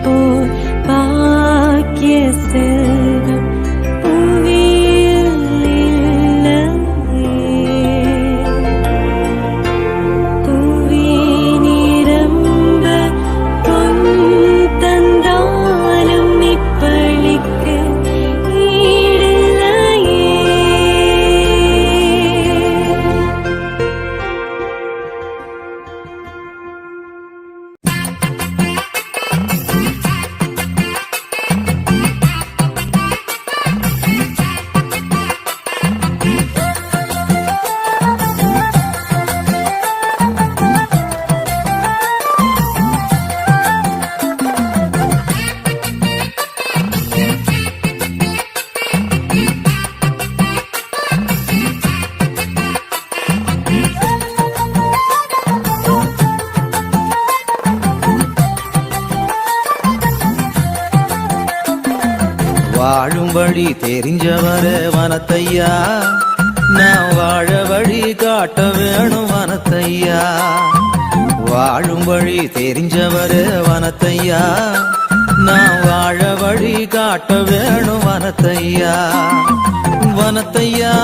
போல் பாக்கிய செல்வம் புவியில் இல்லையே. புவி நிரம்ப பொன் தந்தாலும் இப்பளிக்கு ஈடில்லையே. வாழும் வழி தெரிஞ்சவர வனத்தையா, நான் வாழ வழி காட்ட வேணும் வனத்தையா. வாழும் வழி தெரிஞ்சவர வனத்தையா, நான் வாழ வழி காட்ட வேணும் வனத்தையா. வனத்தையா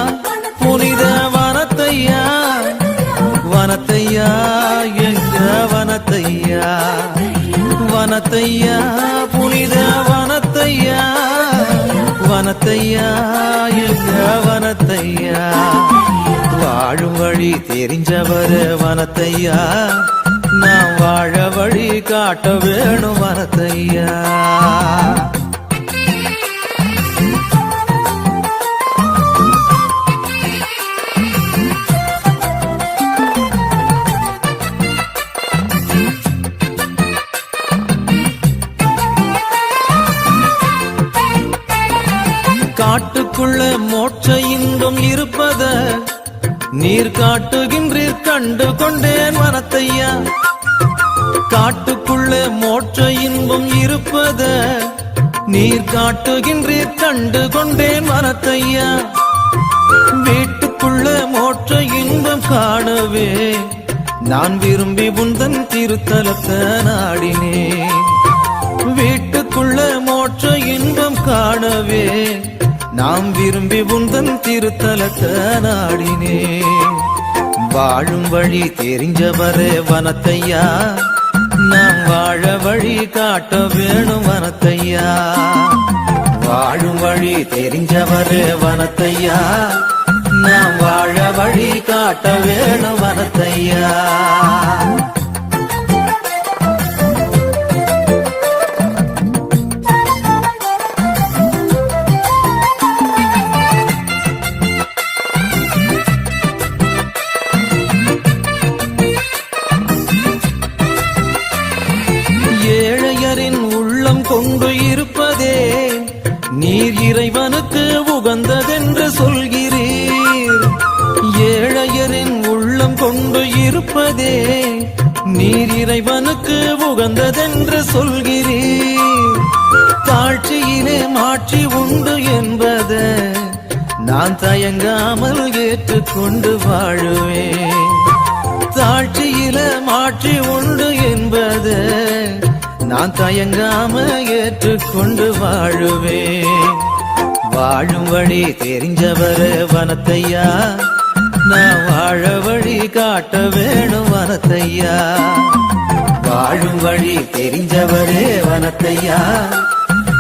புனித வனத்தையா, வனத்தையா எங்க வனத்தையா. வனத்தையா புனித வனத்தையா, வனத்தையா எங்க வனத்தையா. வாழும் வழி தெரிஞ்சவர் வனத்தையா, நான் வாழ வழி காட்ட வேணும் வனத்தையா. காட்டுக்குள்ள மோட்ச இன்பம் இருப்பத நீர் காட்டுகின்றீர் கண்டு கொண்டேன் வனத்தையா. காட்டுக்குள்ள மோட்ச இன்பம் இருப்பத நீர் காட்டுகின்றீர் கண்டு கொண்டேன் வனத்தையா. வீட்டுக்குள்ள மோட்ச இன்பம் காணவே நான் விரும்பி உந்தன் திருத்தலத்தை நாடினேன். வீட்டுக்குள்ள மோட்ச இன்பம் காணவே நாம் விரும்பி உந்தன் திருத்தலத்தை நாடினேன். வாழும் வழி தெரிஞ்சவரே வனத்தையா, நாம் வாழ வழி காட்ட வேணும் வனத்தையா. வாழும் வழி தெரிஞ்சவரே வனத்தையா, நாம் வாழ வழி காட்ட வேணும் வனத்தையா. ஏழையரின் உள்ளம் கொண்டு இருப்பதே நீர் இறைவனுக்கு உகந்ததென்று சொல்கிறீர். ஏழையரின் உள்ளம் கொண்டு இருப்பதே நீர் இறைவனுக்கு உகந்ததென்று சொல்கிறீர். தாழ்ச்சியிலே மாட்சி உண்டு என்பத நான் தயங்காமல் ஏற்றுக்கொண்டு வாழுவேன். தாழ்ச்சியில மாட்சி உண்டு என்பது நான் தயங்காம ஏற்றுக்கொண்டு வாழுவேன். வாழும் வழி தெரிஞ்சவர வனத்தையா, நான் வாழ வழி காட்ட வேணும் வனத்தையா. வாழும் வழி தெரிஞ்சவரே வனத்தையா,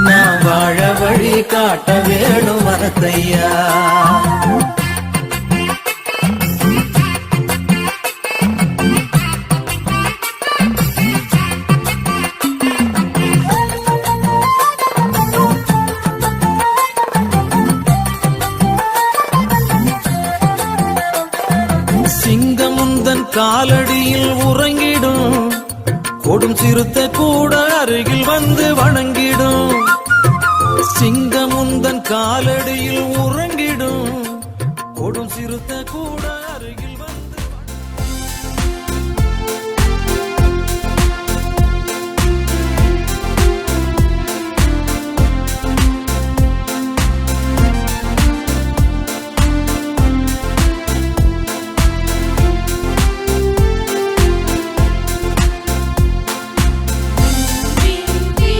நான் வாழ வழி காட்ட வேணும் வனத்தையா. சிங்கமுந்தன் காலடியில் உறங்கிடும், கொடும் சிறுத்தை கூட அருகில் வந்து வணங்கிடும். சிங்கமுந்தன் காலடியில் உறங்கிடும், கொடும் சிறுத்தை கூட அருகில் வந்து Ding, ding.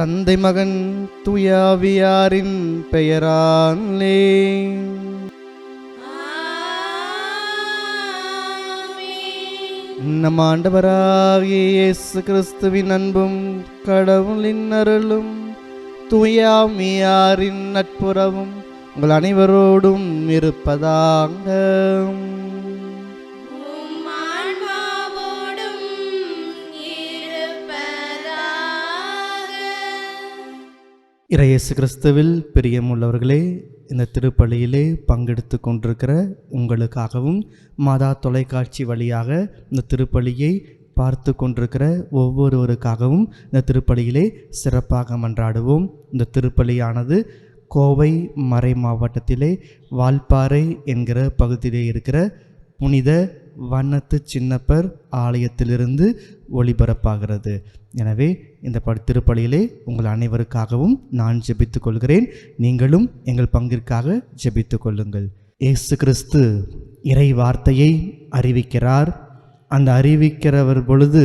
தந்தை மகன் தூயாவியாரின் பெயராலே. நம் ஆண்டவராகிய இயேசு கிறிஸ்துவின் அன்பும் கடவுளின் அருளும் தூயாவியாரின் நட்புறவும் உங்கள் அனைவரோடும் இருப்பதாக. இயேசு கிறிஸ்துவில் பிரியமுள்ளவர்களே, இந்த திருப்பலியிலே பங்கெடுத்து கொண்டிருக்கிற உங்களுக்காகவும் மாதா தொலைக்காட்சி வழியாக இந்த திருப்பலியை பார்த்து கொண்டிருக்கிற ஒவ்வொருவருக்காகவும் இந்த திருப்பலியிலே சிறப்பாக மன்றாடுவோம். இந்த திருப்பலியானது கோவை மறை மாவட்டத்திலே வால்பாறை என்கிற பகுதியிலே இருக்கிற புனித வண்ணத்து சின்னப்பர் ஆலயத்திலிருந்து ஒளிபரப்பாகிறது. எனவே இந்த திருப்பலியிலே உங்கள் அனைவருக்காகவும் நான் ஜெபித்துக் கொள்கிறேன். நீங்களும் எங்கள் பங்கிற்காக ஜெபித்துக் கொள்ளுங்கள். இயேசு கிறிஸ்து இறை வார்த்தையை அறிவிக்கிறார். அந்த அறிவிக்கிறவர் பொழுது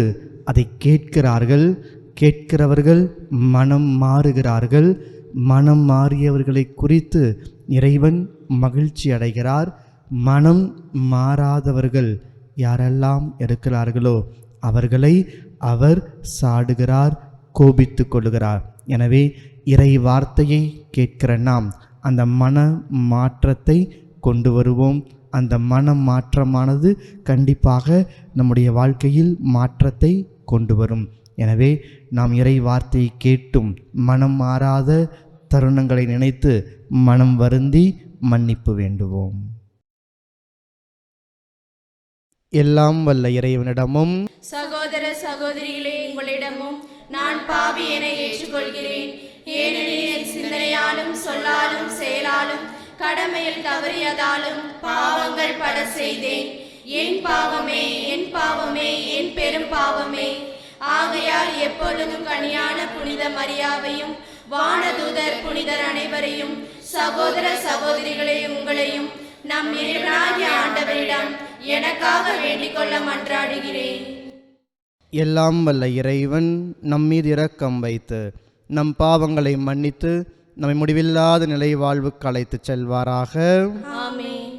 அதை கேட்கிறார்கள். கேட்கிறவர்கள் மனம் மாறுகிறார்கள். மனம் மாறியவர்களை குறித்து இறைவன் மகிழ்ச்சி அடைகிறார். மனம் மாறாதவர்கள் யாரெல்லாம் இருக்கிறார்களோ அவர்களை அவர் சாடுகிறார், கோபித்து கொள்கிறார். எனவே இறை வார்த்தையை கேட்கிற நாம் அந்த மன மாற்றத்தை கொண்டு வருவோம். அந்த மன மாற்றமானது கண்டிப்பாக நம்முடைய வாழ்க்கையில் மாற்றத்தை கொண்டு வரும். எனவே நாம் இறை வார்த்தையை கேட்டும் மனம் மாறாத தருணங்களை நினைத்து மனம் வருந்தி மன்னிப்பு வேண்டுவோம். எல்லாம் வல்ல இறைவனிடமும் சகோதர சகோதரிகளே உங்களிடமும் நான் பாவி என ஏற்றுக்கொள்கிறேன். ஏனெனில் என் சிந்தனையாலும் சொல்லாலும் செயலாலும் கடமையில் தவறியதாலும் பாவங்கள் பல செய்தேன். என் பாவமே, என் பாவமே, என் பெரும் பாவமே. ஆகையால் எப்பொழுதும் கனியான புனித மரியாவையும் வானதூதர் புனிதர் அனைவரையும் சகோதர சகோதரிகளே உங்களையும் நம் இறைவனாகிய ஆண்டவரிடம் எனக்காக வேண்டிக் கொள்ள மன்றாடுகிறேன். எல்லாம் வல்ல இறைவன் நம்மீது இரக்கம் வைத்து நம் பாவங்களை மன்னித்து நம்மை முடிவில்லாத நிலை வாழ்வுக்கு அழைத்துச் செல்வாராக. ஆமென்.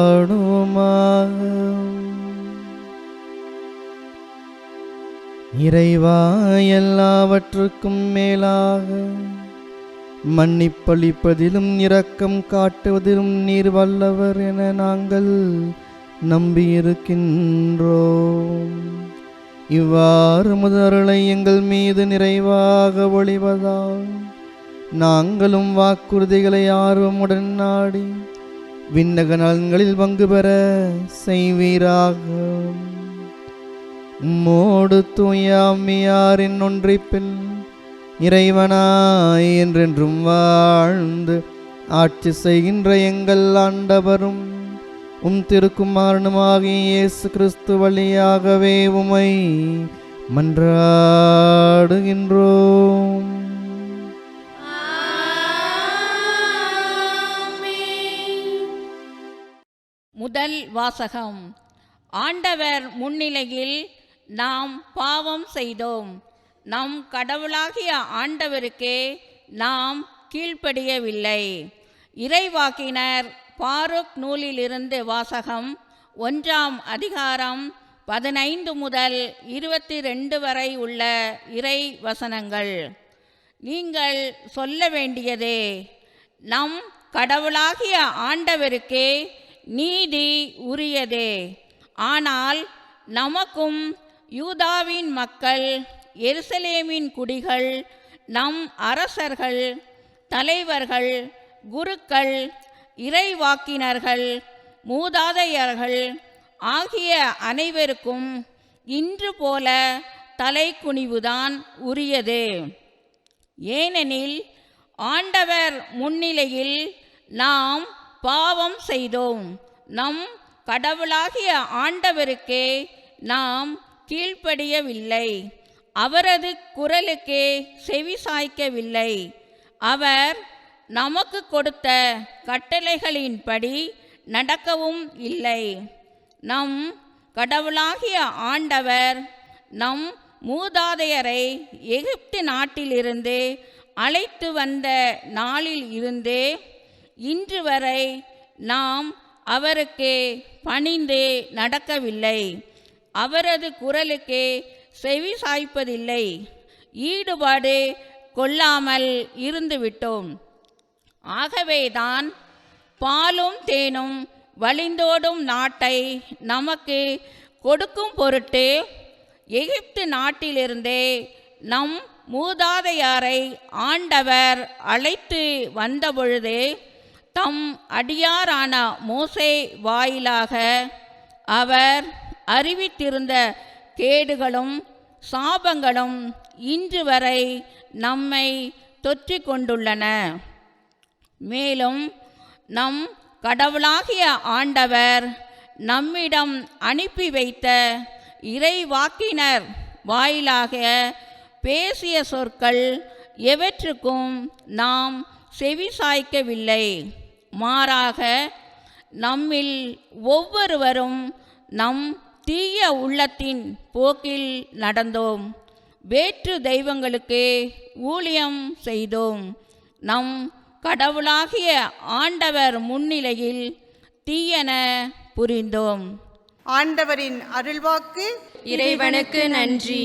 மன்றாடுவோமாக. இறைவா, எல்லாவற்றுக்கும் மேலாக மன்னிப்பளிப்பதிலும் இரக்கம் காட்டுவதிலும் நீர் வல்லவர் என நாங்கள் நம்பியிருக்கின்றோம். இவ்வாறு முதலை எங்கள் மீது நிறைவாக ஒளிவதால் நாங்களும் வாக்குறுதிகளை ஆர்வமுடன் நாடி விண்ணக நலன்களில் பங்கு பெற செய்வீராக. உம்மோடு தூயாமியாரின் ஒன்றிப்பில் இறைவனாய் என்றென்றும் வாழ்ந்து ஆட்சி செய்கின்ற எங்கள் ஆண்டவரும் உம் திருக்குமாரனுமாகிய இயேசு கிறிஸ்து வழியாகவே உமை மன்றாடுகின்றோம். முதல் வாசகம். ஆண்டவர் முன்னிலையில் நாம் பாவம் செய்தோம். நம் கடவுளாகிய ஆண்டவருக்கே நாம் கீழ்ப்படியவில்லை. இறைவாக்கினர் பாருக் நூலிலிருந்து வாசகம். 1ஆம் அதிகாரம் 15 முதல் 22 வரை உள்ள இறை வசனங்கள். நீங்கள் சொல்ல வேண்டியதே, நம் கடவுளாகிய ஆண்டவருக்கே நீதி உரியதே. ஆனால் நமக்கும் யூதாவின் மக்கள், எருசலேமின் குடிகள், நம் அரசர்கள், தலைவர்கள், குருக்கள், இறைவாக்கினர்கள், மூதாதையர்கள் ஆகிய அனைவருக்கும் இன்று போல தலைக்குனிவுதான் உரியது. ஏனெனில் ஆண்டவர் முன்னிலையில் நாம் பாவம் செய்தோம். நம் கடவுளாகிய ஆண்டவருக்கே நாம் கீழ்ப்படியவில்லை. அவரது குரலுக்கே செவி சாய்க்கவில்லை. அவர் நமக்கு கொடுத்த கட்டளைகளின்படி நடக்கவும் இல்லை. நம் கடவுளாகிய ஆண்டவர் நம் மூதாதையரை எகிப்து நாட்டிலிருந்து அழைத்து வந்த நாளில் இருந்தே இன்று வரை நாம் அவருக்கு பணிந்து நடக்கவில்லை. அவரது குரலுக்கு செவி சாய்ப்பதில்லை. ஈடுபாடு கொள்ளாமல் இருந்துவிட்டோம். ஆகவேதான் பாலும் தேனும் வழிந்தோடும் நாட்டை நமக்கு கொடுக்கும் பொருட்டு எகிப்து நாட்டிலிருந்தே நம் மூதாதையாரை ஆண்டவர் அழைத்து வந்தபொழுது தம் அடியாரான மோசே வாயிலாக அவர் அறிவித்திருந்த கேடுகளும் சாபங்களும் இன்று வரை நம்மை தொற்றிக் கொண்டுள்ளன. மேலும் நம் கடவுளாகிய ஆண்டவர் நம்மிடம் அனுப்பி வைத்த இறைவாக்கினர் வாயிலாக பேசிய சொற்கள் எவற்றுக்கும் நாம் செவி சாய்க்கவில்லை. மாறாக நம்மில் ஒவ்வொருவரும் நம் தீய உள்ளத்தின் போக்கில் நடந்தோம். வேற்று தெய்வங்களுக்கு ஊழியம் செய்தோம். நம் கடவுளாகிய ஆண்டவர் முன்னிலையில் தீயன புரிந்தோம். ஆண்டவரின் அருள்வாக்கு. இறைவனுக்கு நன்றி.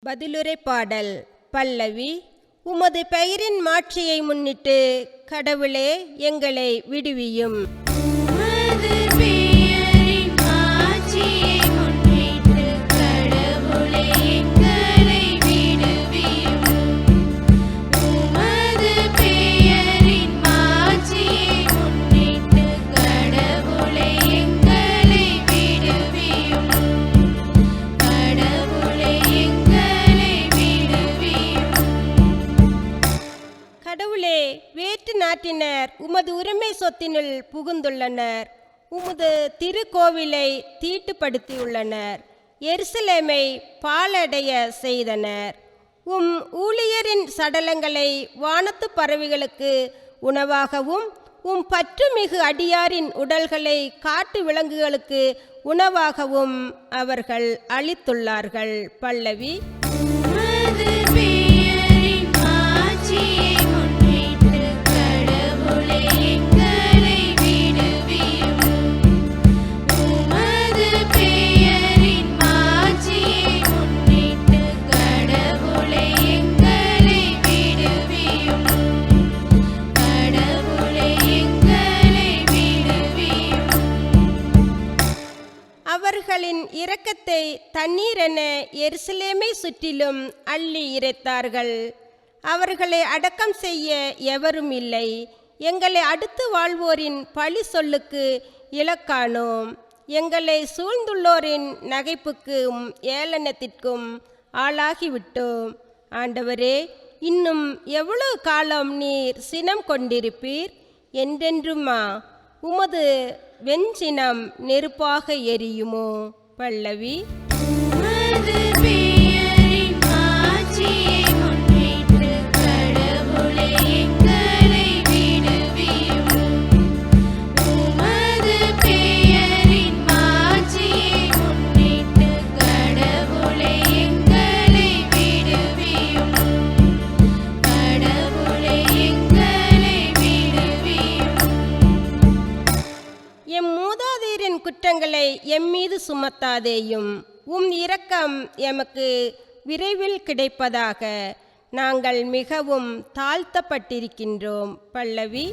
பதிலுரை பாடல். பல்லவி. உமது பெயரின் மாட்சியை முன்னிட்டு கடவுளே எங்களை விடுவியும். உமது பெயரின் மாட்சியை முன்னிட்டு கடவுளே எங்களை விடுவியும். உமது பெயரின் மாட்சியை முன்னிட்டு கடவுளே எங்களை விடுவியும். கடவுளே எங்களை விடுவியும். கடவுளே, வேற்று நாட்டினர் உமது உரிமை சொத்தினுள் புகுந்துள்ளனர். உமது திருக்கோவிலை தீட்டுப்படுத்தியுள்ளனர். எருசலேமை பாழடைய செய்தனர். உம் ஊழியரின் சடலங்களை வானத்து பறவைகளுக்கு உணவாகவும் உம் பற்றுமிகு அடியாரின் உடல்களை காட்டு விலங்குகளுக்கு உணவாகவும் அவர்கள் அளித்துள்ளார்கள். பல்லவி. உமது பெயரின் மாட்சியை முன்னிட்டு கடவுளே எங்களை விடுவியும். உமது பெயரின் மாட்சியை முன்னிட்டு கடவுளே எங்களை விடுவியும். கடவுளே எங்களை விடுவியும். அவர்களின் இரக்கத்தை தண்ணீரென எருசலேமை சுற்றிலும் அள்ளி இறைத்தார்கள். அவர்களை அடக்கம் செய்ய எவரும் இல்லை. எங்களை அடுத்து வாழ்வோரின் பழி சொல்லுக்கு இலக்கானோம். எங்களை சூழ்ந்துள்ளோரின் நகைப்புக்கும் ஏளனத்திற்கும் ஆளாகிவிட்டோம். ஆண்டவரே, இன்னும் எவ்வளவு காலம் நீர் சினம் கொண்டிருப்பீர்? என்றென்றுமா உமது வெஞ்சினம் நெருப்பாக எரியுமோ? பல்லவி. உமது பெயரின் மாட்சியை முன்னிட்டு கடவுளே எங்களை விடுவியும். உமது பெயரின் மாட்சியை முன்னிட்டு கடவுளே எங்களை விடுவியும். கடவுளே எங்களை விடுவியும். எம் மூதாதையரின் குற்றங்களை எம்மீது சுமத்தாதேயும். உம் இரக்கம் எமக்கு விரைவில் கிடைப்பதாக. நாங்கள் மிகவும் தாழ்த்தப்பட்டிருக்கின்றோம். பல்லவி.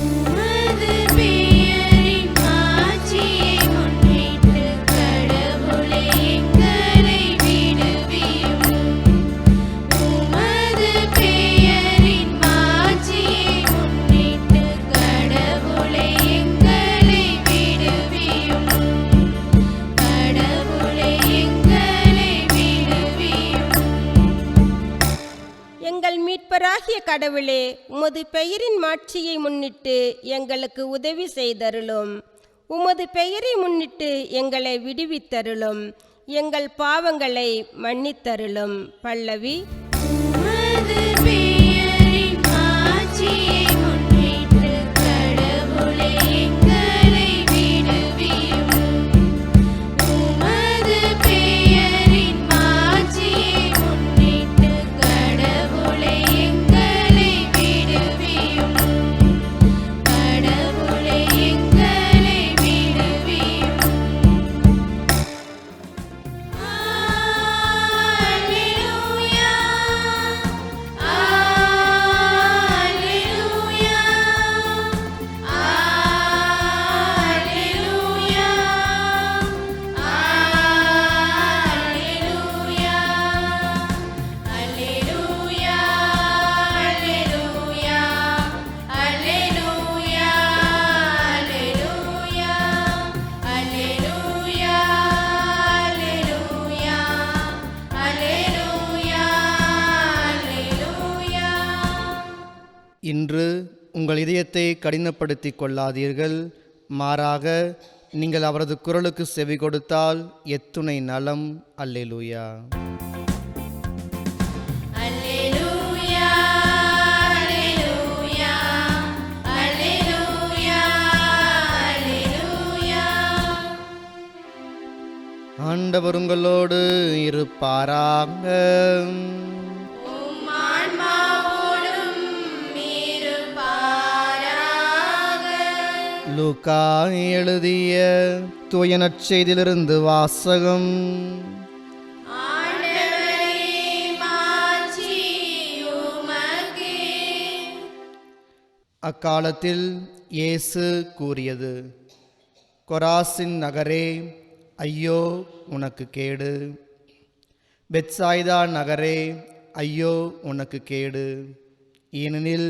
உமது பெயரின் மாட்சியை முன்னிட்டு கடவுளே எங்களை விடுவியும். உமது பெயரின் மாட்சியை முன்னிட்டு கடவுளே எங்களை விடுவியும். கடவுளே எங்களை விடுவியும். எங்கள் மீட்பராகிய கடவுளே, உமது பெயரின் மாட்சியை முன்னிட்டு எங்களுக்கு உதவி செய்தருளும். உமது பெயரை முன்னிட்டு எங்களை விடுவித்தருளும். எங்கள் பாவங்களை மன்னித்தருளும். பல்லவி. உமது பெயரின் மாட்சியை முன்னிட்டு கடவுளே எங்களை விடுவியும். உமது பெயரின் மாட்சியை முன்னிட்டு கடவுளே எங்களை விடுவியும். கடவுளே எங்களை விடுவியும். அல்லேலூயா. அல்லேலூயா. அல்லேலூயா. அல்லேலூயா. அல்லேலூயா. அல்லேலூயா. அல்லேலூயா. அல்லேலூயா. அல்லேலூயா. அல்லேலூயா. அல்லேலூயா. இன்று உங்கள் இதயத்தை கடினப்படுத்திக் கொள்ளாதீர்கள். மாறாக நீங்கள் அவரது குரலுக்கு செவி கொடுத்தால் எத்துணை நலம். அல்லேலூயா. அல்லேலூயா. அல்லேலூயா. அல்லேலூயா. அல்லேலூயா. ஆண்டவர் உங்களோடு இருப்பாராக. உம் ஆன்மாவோடும் இருப்பாராக. லூக்கா எழுதிய தூய நற்செய்தியிலிருந்து வாசகம். ஆண்டவரே, மாட்சி உமக்கே. அக்காலத்தில் இயேசு கூறியது, கொராசின் நகரே, ஐயோ உனக்கு கேடு. பெத்சாய்தா நகரே, ஐயோ உனக்கு கேடு. ஏனெனில்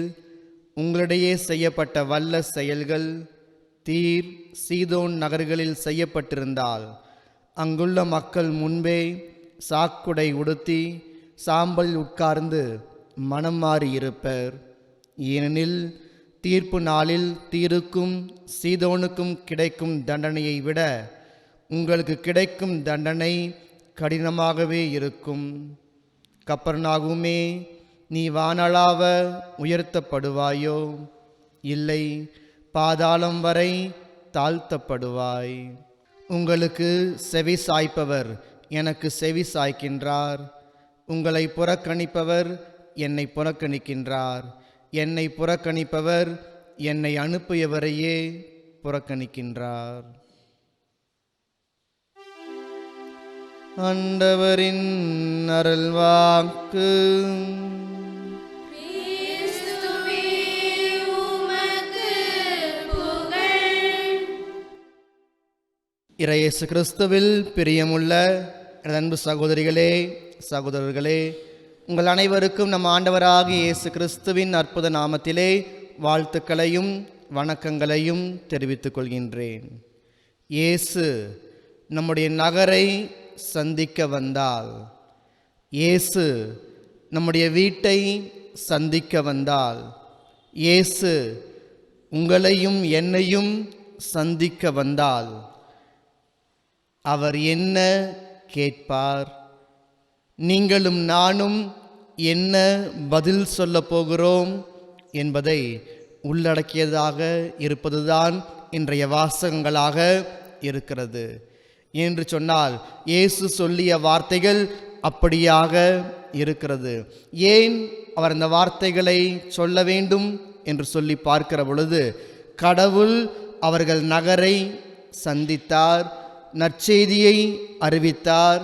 உங்களிடையே செய்யப்பட்ட வல்ல செயல்கள் தீர், சீதோன் நகர்களில் செய்யப்பட்டிருந்தால் அங்குள்ள மக்கள் முன்பே சாக்குடை உடுத்தி சாம்பலில் உட்கார்ந்து மனம் மாறி இருப்பர். ஏனெனில் தீர்ப்பு நாளில் தீருக்கும் சீதோனுக்கும் கிடைக்கும் தண்டனையை விட உங்களுக்கு கிடைக்கும் தண்டனை கடினமாகவே இருக்கும். கப்பர்நாகுமே, நீ வானளாவ உயர்த்தப்படுவாயோ? இல்லை, பாதாளம் வரை தாழ்த்தப்படுவாய். உங்களுக்கு செவி சாய்ப்பவர் எனக்கு செவி சாய்க்கின்றார். உங்களை புறக்கணிப்பவர் என்னை புறக்கணிக்கின்றார். என்னை புறக்கணிப்பவர் என்னை அனுப்பியவரையே புறக்கணிக்கின்றார். ஆண்டவரின் அருள்வாக்கு. கிறிஸ்துவே, உமக்கு புகழ். இறையேசு கிறிஸ்துவில் பிரியமுள்ள எனது அன்பு சகோதரிகளே, சகோதரர்களே, உங்கள் அனைவருக்கும் நம் ஆண்டவராகிய இயேசு கிறிஸ்துவின் அற்புத நாமத்திலே வாழ்த்துக்களையும் வணக்கங்களையும் தெரிவித்துக் கொள்கின்றேன். இயேசு நம்முடைய நகரை சந்திக்க வந்தால், இயேசு நம்முடைய வீட்டை சந்திக்க வந்தால், இயேசு உங்களையும் என்னையும் சந்திக்க வந்தால் அவர் என்ன கேட்பார்? நீங்களும் நானும் என்ன பதில் சொல்லப் போகிறோம் என்பதை உள்ளடக்கியதாக இருப்பதுதான் இன்றைய வாசகங்களாக இருக்கிறது. என்று சொன்னால் இயேசு சொல்லிய வார்த்தைகள் அப்படியாக இருக்கிறது. ஏன் அவர் அந்த வார்த்தைகளை சொல்ல வேண்டும் என்று சொல்லி பார்க்கிற பொழுது, கடவுள் அவர்கள் நகரை சந்தித்தார், நற்செய்தியை அறிவித்தார்,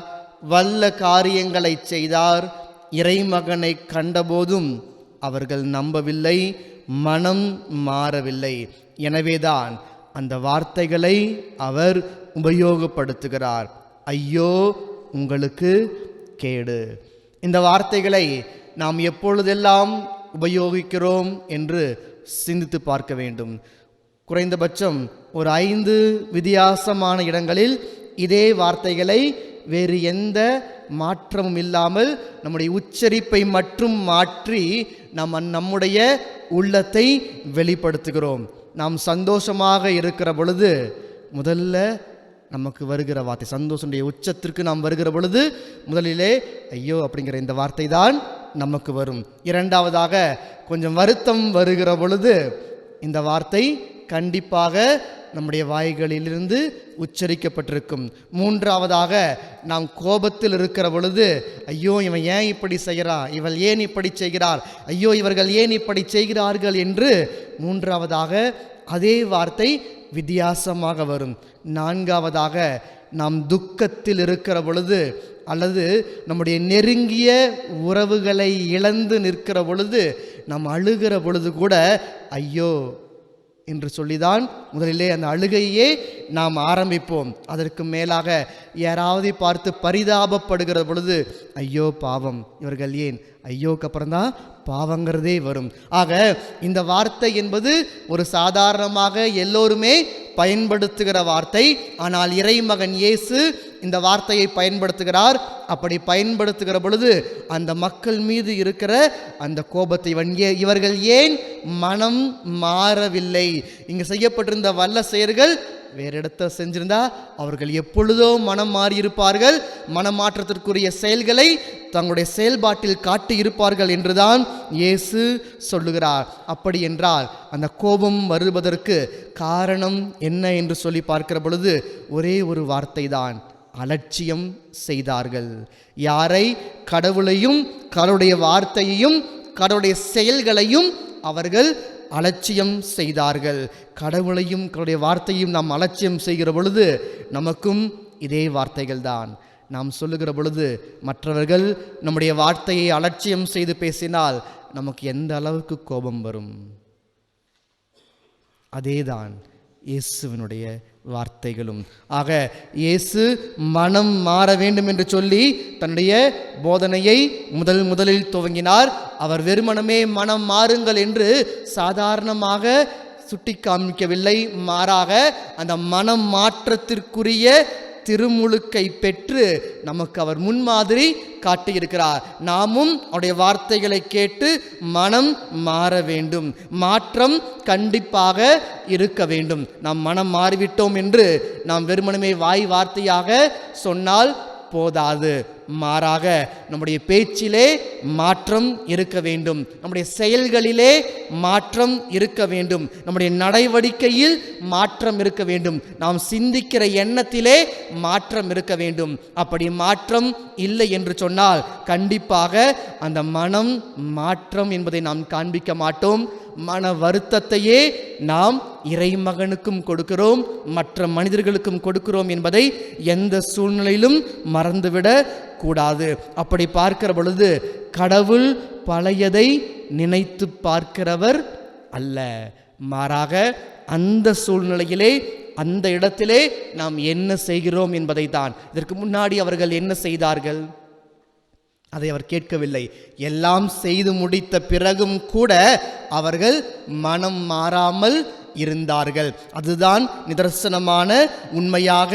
வல்ல காரியங்களை செய்தார், இறைமகனை கண்டபோதும் அவர்கள் நம்பவில்லை, மனம் மாறவில்லை. எனவேதான் அந்த வார்த்தைகளை அவர் உபயோகப்படுத்துகிறார். ஐயோ உங்களுக்கு கேடு. இந்த வார்த்தைகளை நாம் எப்பொழுதெல்லாம் உபயோகிக்கிறோம் என்று சிந்தித்து பார்க்க வேண்டும். குறைந்தபட்சம் ஒரு 5 வித்தியாசமான இடங்களில் இதே வார்த்தைகளை வேறு எந்த மாற்றமும் இல்லாமல் நம்முடைய உச்சரிப்பை மட்டும் மாற்றி நம்முடைய உள்ளத்தை வெளிப்படுத்துகிறோம். நாம் சந்தோஷமாக இருக்கிற பொழுது முதல்ல நமக்கு வருகிற வார்த்தை, சந்தோஷனுடைய உச்சத்திற்கு நாம் வருகிற பொழுது முதலிலே ஐயோ அப்படிங்கிற இந்த வார்த்தை தான் நமக்கு வரும். இரண்டாவதாக கொஞ்சம் வருத்தம் வருகிற பொழுது இந்த வார்த்தை கண்டிப்பாக நம்முடைய வாய்களிலிருந்து உச்சரிக்கப்பட்டிருக்கும். மூன்றாவதாக நாம் கோபத்தில் இருக்கிற பொழுது ஐயோ இவன் ஏன் இப்படி செய்கிறான், இவள் ஏன் இப்படி செய்கிறார், ஐயோ இவர்கள் ஏன் இப்படி செய்கிறார்கள் என்று மூன்றாவதாக அதே வார்த்தை வித்தியாசமாக வரும். நான்காவதாக நாம் துக்கத்தில் இருக்கிற பொழுது அல்லது நம்முடைய நெருங்கிய உறவுகளை இழந்து நிற்கிற பொழுது நாம் அழுகிற பொழுது கூட ஐயோ என்று சொல்லிதான் முதலிலே அந்த அழுகையே நாம் ஆரம்பிப்போம். அதற்கு மேலாக யாராவது பார்த்து பரிதாபப்படுகிற பொழுது ஐயோ பாவம் இவர்கள் ஏன், ஐயோக்கு அப்புறம்தான் பாவங்கிறதே வரும். ஆக இந்த வார்த்தை என்பது ஒரு சாதாரணமாக எல்லோருமே பயன்படுத்துகிற வார்த்தை. ஆனால் இறைமகன் இயேசு இந்த வார்த்தையை பயன்படுத்துகிறார். அப்படி பயன்படுத்துகிற பொழுது அந்த மக்கள் மீது இருக்கிற அந்த கோபத்தை இவர்கள் ஏன் மனம் மாறவில்லை, இங்கு செய்யப்பட்டிருந்த வல்ல செயல்கள் வேறு இடத்த செஞ்சிருந்தா அவர்கள் எப்பொழுதோ மனம் மாறியிருப்பார்கள், மனமாற்றத்திற்குரிய செயல்களை தங்களுடைய செயல்பாட்டில் காட்டி இருப்பார்கள் என்றுதான் இயேசு சொல்லுகிறார். அப்படி என்றால் அந்த கோபம் வருவதற்கு காரணம் என்ன என்று சொல்லி பார்க்கிற பொழுது ஒரே ஒரு வார்த்தை தான், அலட்சியம் செய்தார்கள். யாரை? கடவுளையும் கடவுளுடைய வார்த்தையையும் கடவுளுடைய செயல்களையும் அவர்கள் அலட்சியம் செய்தார்கள். கடவுளையும் கடவுளுடைய வார்த்தையும் நாம் அலட்சியம் செய்கிற பொழுது நமக்கும் இதே வார்த்தைகள் தான் நாம் சொல்லுகிற பொழுது மற்றவர்கள் நம்முடைய வார்த்தையை அலட்சியம் செய்து பேசினால் நமக்கு எந்த அளவுக்கு கோபம் வரும். அதேதான் இயேசுவினுடைய வார்த்தைகளும். ஆக இயேசு மனம் மாற வேண்டும் என்று சொல்லி தன்னுடைய போதனையை முதலில் துவங்கினார். அவர் வெறுமனமே மனம் மாறுங்கள் என்று சாதாரணமாக சுட்டி காண்பிக்கவில்லை. மாறாக அந்த மனம் மாற்றத்திற்குரிய திருமுழுக்கை பெற்று நமக்கு அவர் முன்மாதிரி காட்டியிருக்கிறார். நாமும் அவருடைய வார்த்தைகளை கேட்டு மனம் மாற வேண்டும். மாற்றம் கண்டிப்பாக இருக்க வேண்டும். நாம் மனம் மாறிவிட்டோம் என்று நாம் வெறுமனமே வாய் வார்த்தையாக சொன்னால் போதாது. மாறாக நம்முடைய பேச்சிலே மாற்றம் இருக்க வேண்டும், நம்முடைய செயல்களிலே மாற்றம் இருக்க வேண்டும், நம்முடைய நடவடிக்கையில் மாற்றம் இருக்க வேண்டும், நாம் சிந்திக்கிற எண்ணத்திலே மாற்றம் இருக்க வேண்டும். அப்படி மாற்றம் இல்லை என்று சொன்னால் கண்டிப்பாக அந்த மனம் மாற்றம் என்பதை நாம் காண்பிக்க மாட்டோம். மன வருத்தத்தையே நாம் இறைமகனுக்கும் கொடுக்கிறோம், மற்ற மனிதர்களுக்கும் கொடுக்கிறோம் என்பதை எந்த சூழ்நிலையிலும் மறந்துவிட கூடாது. அப்படி பார்க்கிற பொழுது கடவுள் பழையதை நினைத்து பார்க்கிறவர் அல்ல. மாறாக அந்த சூழ்நிலையிலே அந்த இடத்திலே நாம் என்ன செய்கிறோம் என்பதை தான். இதற்கு முன்னாடி அவர்கள் என்ன செய்தார்கள்? அதை அவர் கேட்கவில்லை. எல்லாம் செய்து முடித்த பிறகும் கூட அவர்கள் மனம் மாறாமல் இருந்தார்கள். அதுதான் நிதர்சனமான உண்மையாக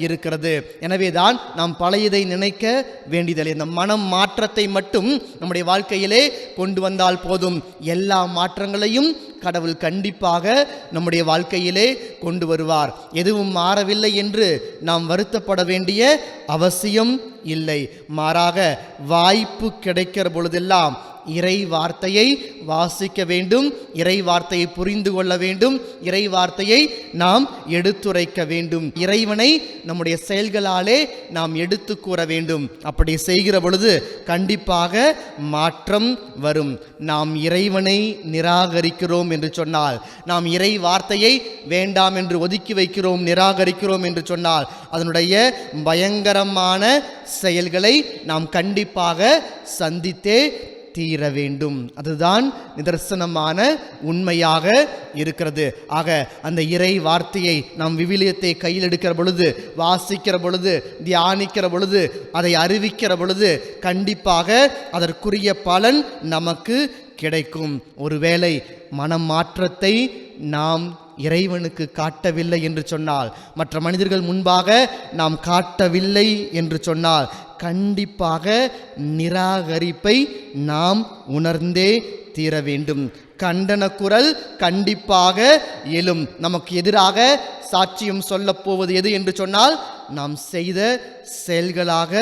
இருக்கிறது. எனவேதான் நாம் பழையதை நினைக்க வேண்டியதில்லை. இந்த மனம் மாற்றத்தை மட்டும் நம்முடைய வாழ்க்கையிலே கொண்டு வந்தால் போதும். எல்லா மாற்றங்களையும் கடவுள் கண்டிப்பாக நம்முடைய வாழ்க்கையிலே கொண்டு வருவார். எதுவும் மாறவில்லை என்று நாம் வருத்தப்பட வேண்டிய அவசியம் இல்லை. மாறாக வாய்ப்பு கிடைக்கிற பொழுதெல்லாம் இறை வார்த்தையை வாசிக்க வேண்டும், இறை வார்த்தையை புரிந்து கொள்ள வேண்டும், இறை வார்த்தையை நாம் எடுத்துரைக்க வேண்டும். இறைவனை நம்முடைய செயல்களாலே நாம் எடுத்து கூற வேண்டும். அப்படி செய்கிற பொழுது கண்டிப்பாக மாற்றம் வரும். நாம் இறைவனை நிராகரிக்கிறோம் என்று சொன்னால், நாம் இறை வார்த்தையை வேண்டாம் என்று ஒதுக்கி வைக்கிறோம், நிராகரிக்கிறோம் என்று சொன்னால், அதனுடைய பயங்கரமான செயல்களை நாம் கண்டிப்பாக சந்தித்தே தீர வேண்டும். அதுதான் நிதர்சனமான உண்மையாக இருக்கிறது. ஆக அந்த இறை வார்த்தையை நாம் விவிலியத்தை கையில் எடுக்கிற பொழுது, வாசிக்கிற பொழுது, தியானிக்கிற பொழுது, அதை அறிவிக்கிற பொழுது கண்டிப்பாக அதற்குரிய பலன் நமக்கு கிடைக்கும். ஒருவேளை மனமாற்றத்தை நாம் இறைவனுக்கு காட்டவில்லை என்று சொன்னால், மற்ற மனிதர்கள் முன்பாக நாம் காட்டவில்லை என்று சொன்னால், கண்டிப்பாக நிராகரிப்பை நாம் உணர்ந்தே தீர வேண்டும். கண்டன குரல் கண்டிப்பாக எழும். நமக்கு எதிராக சாட்சியம் சொல்ல போவது எது என்று சொன்னால், நாம் செய்த செயல்களாக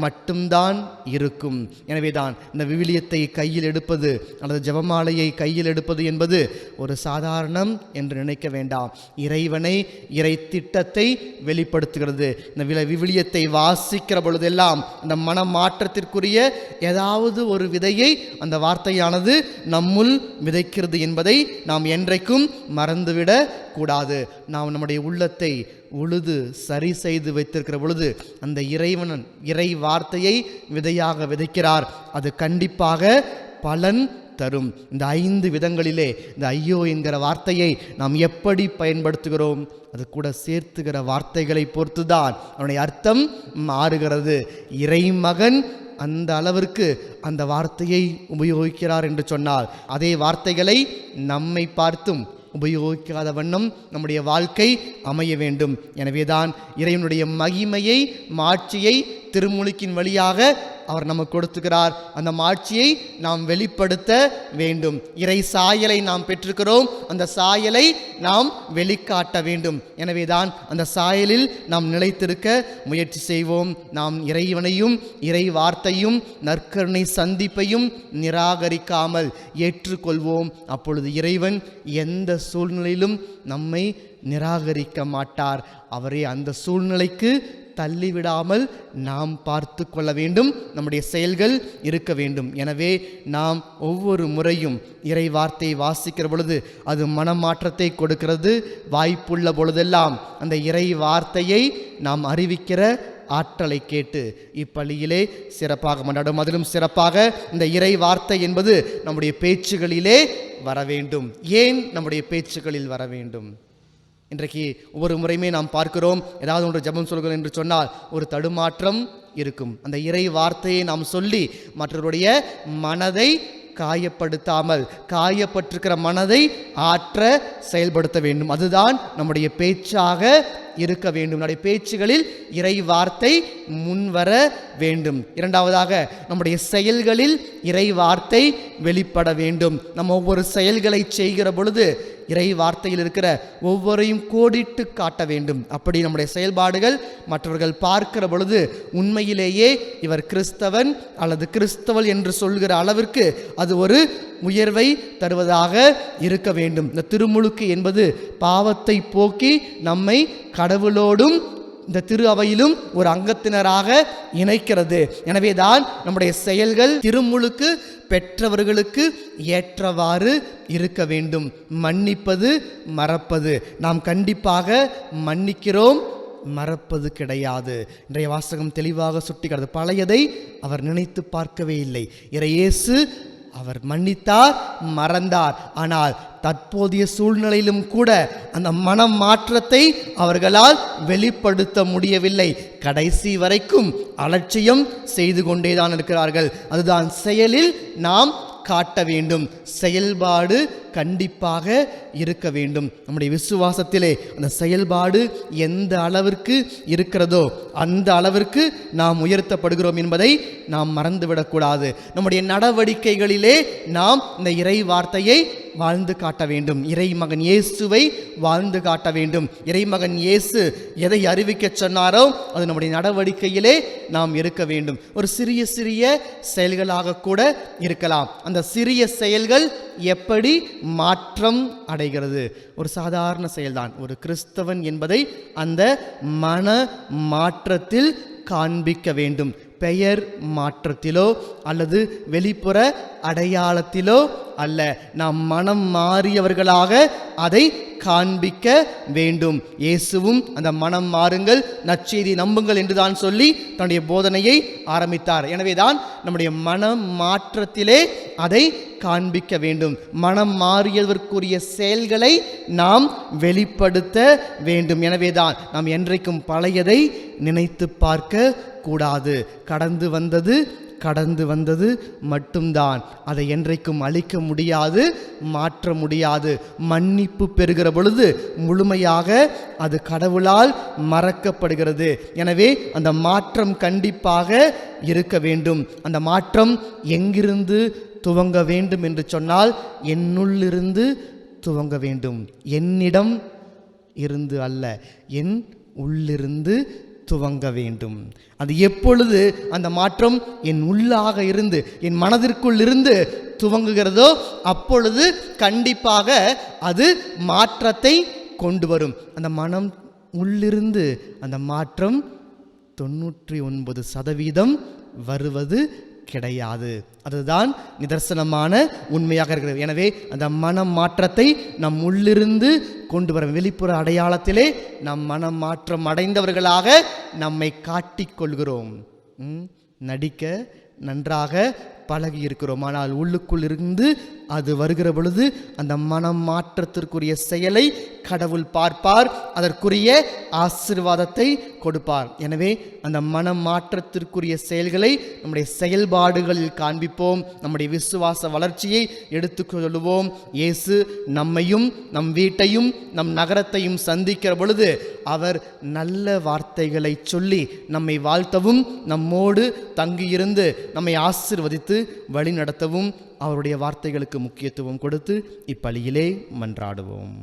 மட்டும்தான் இருக்கும். எனவேதான் இந்த விவிலியத்தை கையில் எடுப்பது அல்லது ஜெபமாலையை கையில் எடுப்பது என்பது ஒரு சாதாரணம் என்று நினைக்க வேண்டாம். இறைவனை, இறை திட்டத்தை வெளிப்படுத்துகிறது. இந்த விவிலியத்தை வாசிக்கிற பொழுதெல்லாம் அந்த மனமாற்றத்திற்குரிய ஏதாவது ஒரு விதையை அந்த வார்த்தையானது நம்முள் விதைக்கிறது என்பதை நாம் என்றைக்கும் மறந்துவிடக் கூடாது. நாம் நம்முடைய உள்ளத்தை உழுது சரி செய்து வைத்திருக்கிற பொழுது அந்த இறைவன் இறை வார்த்தையை விதையாக விதைக்கிறார். அது கண்டிப்பாக பலன் தரும். இந்த 5 விதங்களிலே இந்த ஐயோ என்கிற வார்த்தையை நாம் எப்படி பயன்படுத்துகிறோம், அது கூட சேர்த்துகிற வார்த்தைகளை பொறுத்துதான் அவனுடைய அர்த்தம் மாறுகிறது. இறைமகன் அந்த அளவிற்கு அந்த வார்த்தையை உபயோகிக்கிறார் என்று சொன்னால், அதே வார்த்தைகளை நம்மை பார்த்தும் உபயோகிக்காத வண்ணம் நம்முடைய வாழ்க்கை அமைய வேண்டும். எனவேதான் இறைவனுடைய மகிமையை, மாட்சியை திருமுழுக்கின் வழியாக அவர் நமக்கு கொடுத்துக்கிறார். அந்த மாட்சியை நாம் வெளிப்படுத்த வேண்டும். இறை சாயலை நாம் பெற்றிருக்கிறோம், அந்த சாயலை நாம் வெளிக்காட்ட வேண்டும். எனவேதான் அந்த சாயலில் நாம் நிலைத்திருக்க முயற்சி செய்வோம். நாம் இறைவனையும் இறை வார்த்தையும் நற்கருணை சந்திப்பையும் நிராகரிக்காமல் ஏற்றுக்கொள்வோம். அப்பொழுது இறைவன் எந்த சூழ்நிலையிலும் நம்மை நிராகரிக்க மாட்டார். அவரே அந்த சூழ்நிலைக்கு தள்ளிவிடாமல் நாம் பார்த்து கொள்ள வேண்டும். நம்முடைய செயல்கள் இருக்க வேண்டும். எனவே நாம் ஒவ்வொரு முறையும் இறை வார்த்தையை வாசிக்கிற பொழுது அது மனமாற்றத்தை கொடுக்கிறது. வாய்ப்புள்ள பொழுதெல்லாம் அந்த இறை வார்த்தையை நாம் அறிவிக்கிற ஆற்றலை கேட்டு இப்பள்ளியிலே சிறப்பாக மன்றாடும். அதிலும் சிறப்பாக இந்த இறை வார்த்தை என்பது நம்முடைய பேச்சுகளிலே வர வேண்டும். ஏன் நம்முடைய பேச்சுகளில் வர வேண்டும்? இன்றைக்கு ஒவ்வொரு முறையுமே நாம் பார்க்கிறோம், ஏதாவது ஒன்று ஜெபம் சொல்கிறோம் என்று சொன்னால் ஒரு தடுமாற்றம் இருக்கும். அந்த இறை வார்த்தையை நாம் சொல்லி மற்றவருடைய மனதை காயப்படுத்தாமல், காயப்பட்டிருக்கிற மனதை ஆற்ற செயல்படுத்த வேண்டும். அதுதான் நம்முடைய பேச்சாக இருக்க வேண்டும். நம்முடைய பேச்சுகளில் இறை வார்த்தை முன்வர வேண்டும். இரண்டாவதாக நம்முடைய செயல்களில் இறை வார்த்தை வெளிப்பட வேண்டும். நம்ம ஒவ்வொரு செயல்களை செய்கிற பொழுது இறை வார்த்தையில் இருக்கிற ஒவ்வொரையும் கோடிட்டு காட்ட வேண்டும். அப்படி நம்முடைய செயல்பாடுகள் மற்றவர்கள் பார்க்கிற பொழுது உண்மையிலேயே இவர் கிறிஸ்தவன் அல்லது கிறிஸ்தவள் என்று சொல்கிற அளவிற்கு அது ஒரு உயர்வை தருவதாக இருக்க வேண்டும். இந்த திருமுழுக்கு என்பது பாவத்தை போக்கி நம்மை கடவுளோடும் இந்த திரு அவையிலும் ஒரு அங்கத்தினராக இணைக்கிறது. எனவேதான் நம்முடைய செயல்கள் திருமுழுக்கு பெற்றவர்களுக்கு ஏற்றவாறு இருக்க வேண்டும். மன்னிப்பது, மறப்பது. நாம் கண்டிப்பாக மன்னிக்கிறோம், மறப்பது கிடையாது. இன்றைய வாசகம் தெளிவாக சுட்டிக்கிறது. பழையதை அவர் நினைத்து பார்க்கவே இல்லை. இயேசு அவர் மன்னித்தார், மறந்தார். ஆனால் தற்போதைய சூழ்நிலையிலும் கூட அந்த மனம் மாற்றத்தை அவர்களால் வெளிப்படுத்த முடியவில்லை. கடைசி வரைக்கும் அலட்சியம் செய்து கொண்டேதான் இருக்கிறார்கள். அதுதான் செயலில் நாம் காட்ட வேண்டும். செயல்பாடு கண்டிப்பாக இருக்க வேண்டும். நம்முடைய விசுவாசத்திலே அந்த செயல்பாடு எந்த அளவிற்கு இருக்கிறதோ அந்த அளவிற்கு நாம் உயர்த்தப்படுகிறோம் என்பதை நாம் மறந்துவிடக்கூடாது. நம்முடைய நடவடிக்கைகளிலே நாம் இந்த இறை வார்த்தையை வாழ்ந்து காட்ட வேண்டும். இறைமகன் இயேசுவை வாழ்ந்து காட்ட வேண்டும். இறைமகன் இயேசு எதை அறிவிக்க சொன்னாரோ அது நம்முடைய நடவடிக்கையிலே நாம் இருக்க வேண்டும். ஒரு சிறிய சிறிய செயல்களாக கூட இருக்கலாம். அந்த சிறிய செயல்கள் எப்படி மாற்றம் அடைகிறது? ஒரு சாதாரண செயல்தான். ஒரு கிறிஸ்தவன் என்பதை அந்த மன மாற்றத்தில் காண்பிக்க வேண்டும். பெயர் மாற்றத்திலோ அல்லது வெளிப்புற அடையாளத்திலோ அல்ல, நாம் மனம் மாறியவர்களாக அதை காண்பிக்க வேண்டும். இயேசுவும் அந்த மனம் மாறுங்கள், நற்செய்தி நம்புங்கள் என்றுதான் சொல்லி தன்னுடைய போதனையை ஆரம்பித்தார். எனவேதான் நம்முடைய மனம் மாற்றத்திலே அதை காண்பிக்க வேண்டும். மனம் மாறியதற்குரிய செயல்களை நாம் வெளிப்படுத்த வேண்டும். எனவேதான் நாம் என்றைக்கும் பழையதை நினைத்து பார்க்க கூடாது. கடந்து வந்தது மட்டும்தான். அதை என்றைக்கும் அழிக்க முடியாது, மாற்ற முடியாது. மன்னிப்பு பெறுகிற பொழுது முழுமையாக அது கடவுளால் மறக்கப்படுகிறது. எனவே அந்த மாற்றம் கண்டிப்பாக இருக்க வேண்டும். அந்த மாற்றம் எங்கிருந்து துவங்க வேண்டும் என்று சொன்னால், என்னுள்ளிருந்து துவங்க வேண்டும். என்னிடம் இருந்து அல்ல, என் உள்ளிருந்து துவங்க வேண்டும். அது எப்பொழுது அந்த மாற்றம் என் உள்ளாக இருந்து என் மனதிற்குள் இருந்து துவங்குகிறதோ அப்பொழுது கண்டிப்பாக அது மாற்றத்தை கொண்டு வரும். அந்த மனம் உள்ளிருந்து அந்த மாற்றம் 99% வருவது கிடையாது. அதுதான் நிதர்சனமான உண்மையாக இருக்கிறது. எனவே அந்த மனம் மாற்றத்தை நம் உள்ளிருந்து கொண்டு வர, வெளிப்புற அடையாளத்திலே நம் மனம் மாற்றம் அடைந்தவர்களாக நம்மை காட்டிக்கொள்கிறோம். நடிக்க நன்றாக பழகி இருக்கிறோம். ஆனால் உள்ளுக்குள் இருந்து அது வருகிற பொழுது அந்த மனம் மாற்றத்திற்குரிய செயலை கடவுள் பார்ப்பார், அதற்குரிய ஆசீர்வாதத்தை கொடுப்பார். எனவே அந்த மனம் மாற்றத்திற்குரிய செயல்களை நம்முடைய செயல்பாடுகளில் காண்பிப்போம். நம்முடைய விசுவாச வளர்ச்சியை எடுத்துக்கொள்வோம். இயேசு நம்மையும் நம் வீட்டையும் நம் நகரத்தையும் சந்திக்கிற பொழுது அவர் நல்ல வார்த்தைகளை சொல்லி நம்மை வாழ்த்தவும் நம்மோடு தங்கியிருந்து நம்மை ஆசீர்வதித்து வழி நடத்தவும் அவருடைய வார்த்தைகளுக்கு முக்கியத்துவம் கொடுத்து இப்பலியிலே மன்றாடுவோம்.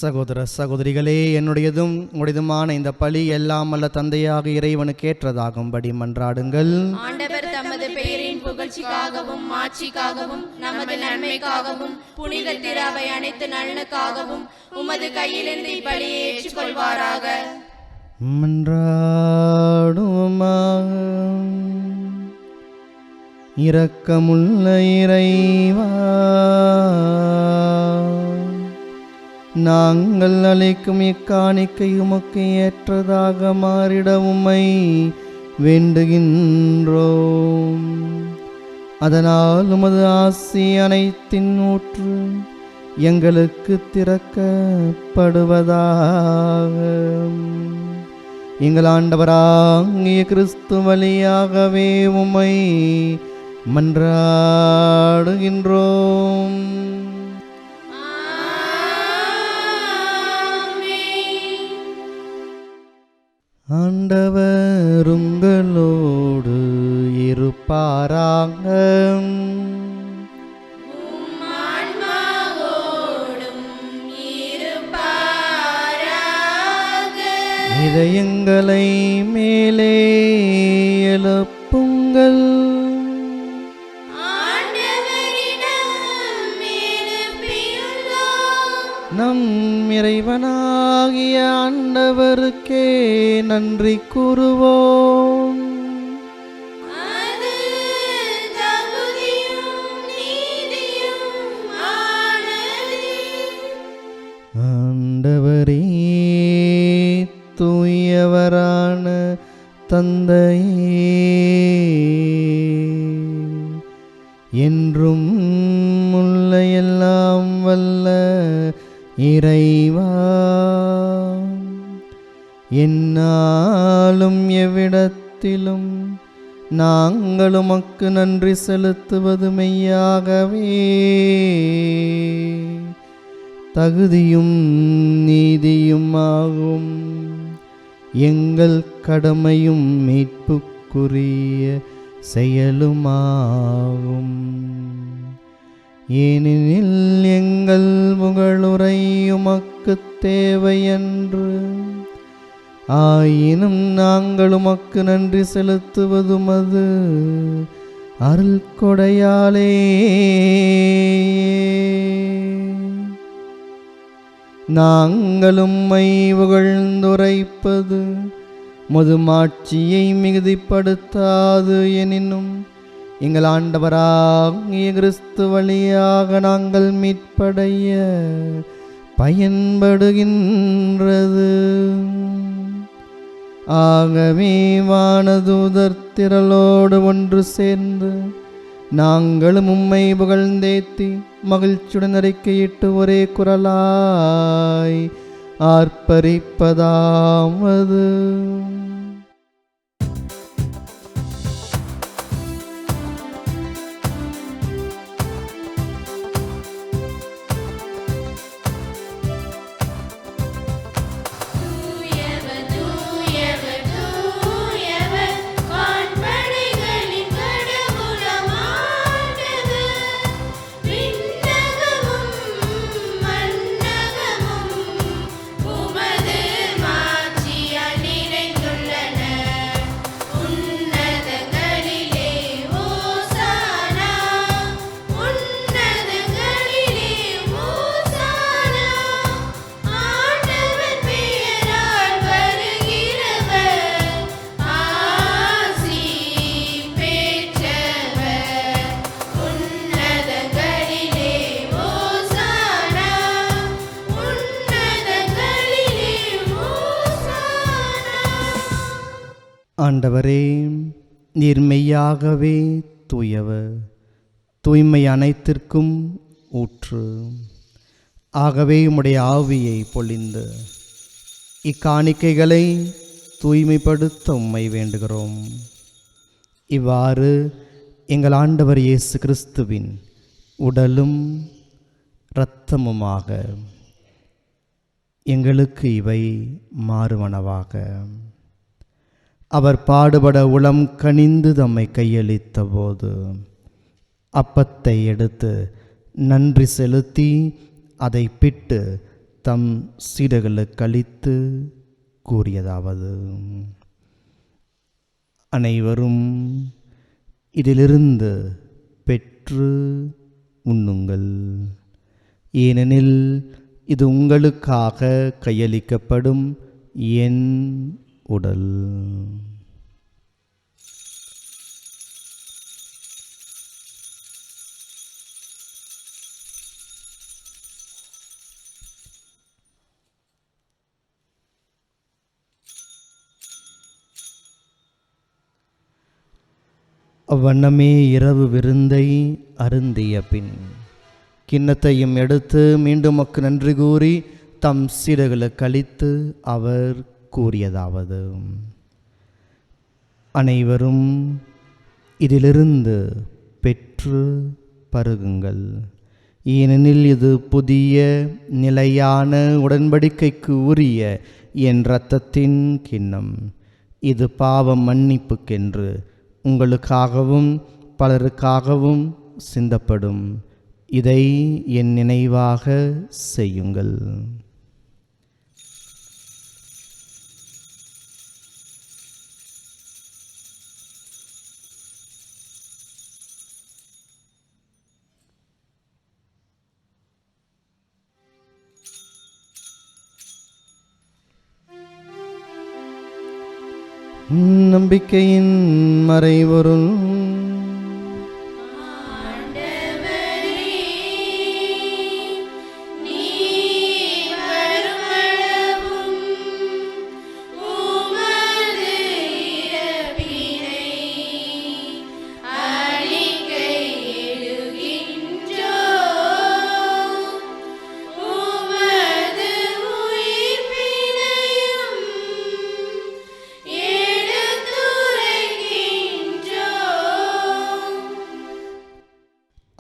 சகோதர சகோதரிகளே, என்னுடையதும் உடையதுமான இந்த பலி எல்லாம் அல்ல தந்தையாக இறைவனுக்கு ஏற்றதாகும்படி மன்றாடுங்கள். ஆண்டவர் தமது பெயரின் புகழ்ச்சிக்காகவும் மாட்சிக்காகவும் நமது நன்மைக்காகவும் புனித திராவை அனைத்து நலனுக்காகவும் உமது கையிலிருந்து இப்பலியை ஏற்றுக்கொள்வாராக. மன்றாடுமா. இரக்கமுள்ள இறைவா, நாங்கள் அளிக்கும் இக்காணிக்கை உமக்கு ஏற்றதாக மாறிட உம்மை வேண்டுகின்றோம். அதனால் உமது ஆசி அனைத்தின் ஊற்று எங்களுக்கு திறக்கப்படுவதாக. எங்கள் ஆண்டவராகிய கிறிஸ்து வழியாகவே உம்மை மன்றாடுகின்றோம். ஆண்டவர் உங்களோடு இருப்பாராக. இதயங்களை மேலே எழுப்புங்கள். நம் இறைவனாகிய ஆண்டவருக்கே நன்றி கூறுவோம். ஆண்டவரே, தூயவரான தந்தையே, என்றும் உள்ள எல்லாம் வல்ல இறைவா, என்னாலும் எவ்விடத்திலும் நாங்கள் உமக்கு நன்றி செலுத்துவது மெய்யாகவே தகுதியும் நீதியும் ஆகும். எங்கள் கடமையும் மீட்புக்குரிய செயலுமாகும். ஏனெனில் எங்கள் புகழுரை உமக்கு தேவையன்று, ஆயினும் நாங்கள் உமக்கு நன்றி செலுத்துவதுமது அருள் கொடையாலே. நாங்கள் உம்மை புகழ்ந்துரைப்பது முதுமாட்சியை மிகுதிப்படுத்தாது, எனினும் எங்கள் ஆண்டவராகிய கிறிஸ்து வழியாக நாங்கள் மீட்படைய பயன்படுகின்றது. ஆகவே வானதூதர் திரளோடு ஒன்று சேர்ந்து நாங்களும் உம்மை புகழ்ந்தேத்தி மகிழ்ச்சியுடன் அறிக்கையிட்டு ஒரே குரலாய் ஆர்ப்பரிப்பதாவது: ஆண்டவரே, நீர் மெய்யாகவே தூயவர், தூய்மை அனைத்திற்கும் ஊற்று. ஆகவே உம்முடைய ஆவியை பொழிந்து இக்காணிக்கைகளை தூய்மைப்படுத்த உம்மை வேண்டுகிறோம். இவ்வாறு எங்கள் ஆண்டவர் இயேசு கிறிஸ்துவின் உடலும் இரத்தமுமாக எங்களுக்கு இவை மாறுவனவாக. அவர் பாடுபட உளம் கனிந்து தம்மை கையளித்த போது அப்பத்தை எடுத்து நன்றி செலுத்தி அதை பிட்டு தம் சீடர்களுக்கு அளித்து கூறியதாவது: அனைவரும் இதிலிருந்து பெற்று உண்ணுங்கள், ஏனெனில் இது உங்களுக்காக கையளிக்கப்படும் என் உடல். அவ்வண்ணமே இரவு விருந்தை அருந்திய பின் கிண்ணத்தையும் எடுத்து மீண்டும் மக்கு நன்றி கூறி தம் சீடர்களுக்கு அளித்து அவர் கூறியதாவது: அனைவரும் இதிலிருந்து பெற்று பருகுங்கள், ஏனெனில் இது புதிய நிலையான உடன்படிக்கைக்கு உரிய என் இரத்தத்தின் கிண்ணம். இது பாவ மன்னிப்புக்கென்று உங்களுக்காகவும் பலருக்காகவும் சிந்தப்படும். இதை என் நினைவாக செய்யுங்கள். நம்பிக்கையின் மறைபொருள்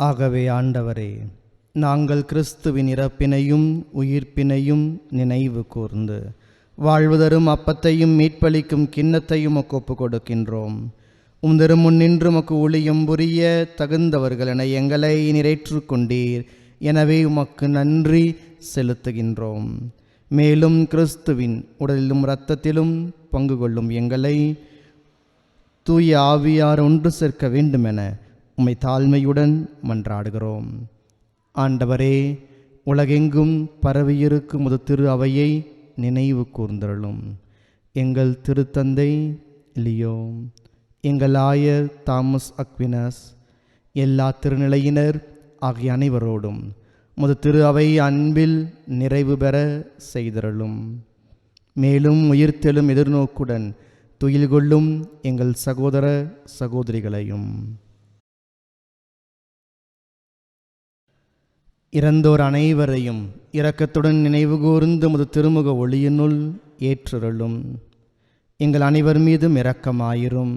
ஆகவே ஆண்டவரே, நாங்கள் கிறிஸ்துவின் இறப்பினையும் உயிர்ப்பினையும் நினைவு கூர்ந்து வாழ்வு தரும் அப்பத்தையும் மீட்பளிக்கும் கிண்ணத்தையும் ஒப்பு கொடுக்கின்றோம். உம்திருமுன் நின்று உமக்கு ஊழியம் புரிய தகுந்தவர்கள் என எங்களை நிறைற்று கொண்டீர். எனவே உமக்கு நன்றி செலுத்துகின்றோம். மேலும் கிறிஸ்துவின் உடலிலும் இரத்தத்திலும் பங்கு கொள்ளும் எங்களை தூய ஆவியார் ஒன்று சேர்க்க வேண்டுமென உம்மை தாழ்மையுடன் மன்றாடுகிறோம். ஆண்டவரே, உலகெங்கும் பரவியிருக்கும் முது திரு அவையை நினைவு கூர்ந்தருளும். எங்கள் திருத்தந்தை லியோ, எங்கள் ஆயர் தாமஸ் அக்வினஸ், எல்லா திருநிலையினர் ஆகிய அனைவரோடும் முது திரு அவை அன்பில் நிறைவு பெற செய்தருளும். மேலும் உயிர்த்தெழும் எதிர்நோக்குடன் துயில் கொள்ளும் எங்கள் சகோதர சகோதரிகளையும் இறந்தோர் அனைவரையும் இரக்கத்துடன் நினைவு கூர்ந்து முது திருமுக ஒளியினுள் ஏற்றருளும். எங்கள் அனைவர் மீதும் இரக்கமாயிரும்.